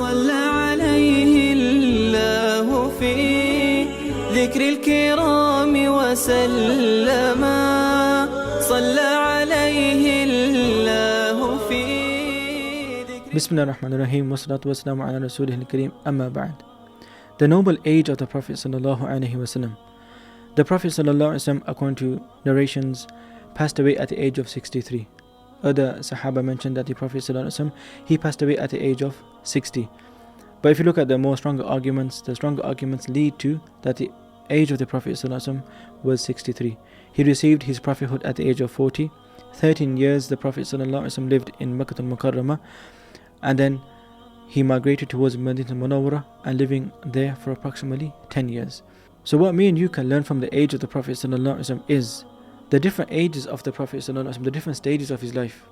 صلى عليه الله في ذكر الكرام وسلم صلى عليه الله في Bismillah ar-Rahman ar-Rahim, wassalatu wassalamu ala rasulihil kareem, amma ba'd. The noble age of the Prophet sallallahu alaihi wasallam. The Prophet sallallahu alaihi wasallam, according to narrations, passed away at the age of 63. Other Sahaba mentioned that the Prophet sallallahu alaihi wasallam, he passed away at the age of 60. But if you look at the stronger arguments lead to that the age of the Prophet sallallahu alaihi wasallam was 63. He received his prophethood at the age of 40. 13 years the Prophet sallallahu alaihi wasallam lived in Makkah al-Mukarramah, and then he migrated towards Madinah al-Munawwarah and living there for approximately 10 years. So what me and you can learn from the age of the Prophet ﷺ is the different ages of the Prophet ﷺ, the different stages of his life.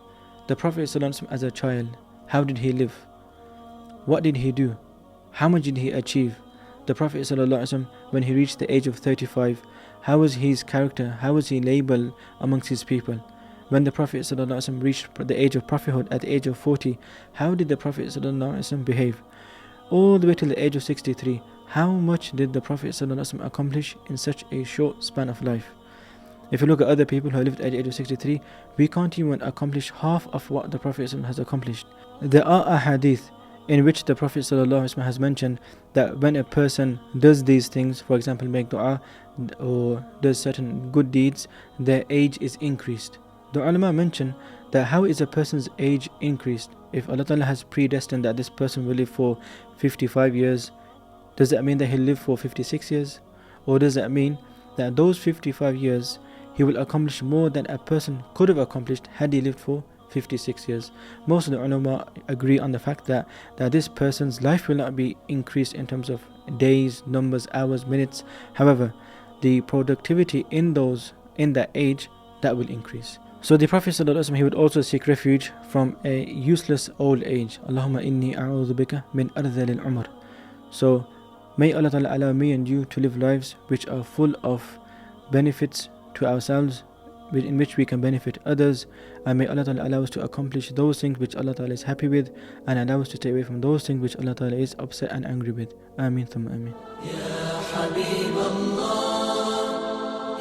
The Prophet ﷺ as a child, how did he live? What did he do? How much did he achieve? The Prophet ﷺ, when he reached the age of 35, how was his character? How was he labeled amongst his people? When the Prophet ﷺ reached the age of prophethood at the age of 40, how did the Prophet ﷺ behave? All the way till the age of 63, how much did the Prophet ﷺ accomplish in such a short span of life? If you look at other people who lived at the age of 63, we can't even accomplish half of what the Prophet ﷺ has accomplished. There are ahadith in which the Prophet ﷺ has mentioned that when a person does these things, for example make dua or does certain good deeds, their age is increased. The ulama mention that how is a person's age increased? If Allah Ta'ala has predestined that this person will live for 55 years, does that mean that he'll live for 56 years? Or does that mean that those 55 years he will accomplish more than a person could have accomplished had he lived for 56 years? Most of the ulama agree on the fact that this person's life will not be increased in terms of days, numbers, hours, minutes. However, the productivity in that age, that will increase. So the Prophet ﷺ, he would also seek refuge from a useless old age. Allahumma inni a'udhu bika min ardhal al-umr. So may Allah Ta'ala allow me and you to live lives which are full of benefits to ourselves, in which we can benefit others, and may Allah Ta'ala allow us to accomplish those things which Allah Ta'ala is happy with, and allow us to stay away from those things which Allah Ta'ala is upset and angry with. Ameen thumma ameen. Ya Habib Allah,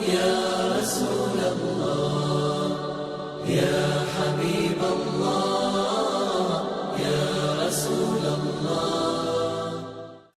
Ya Rasul Allah, Ya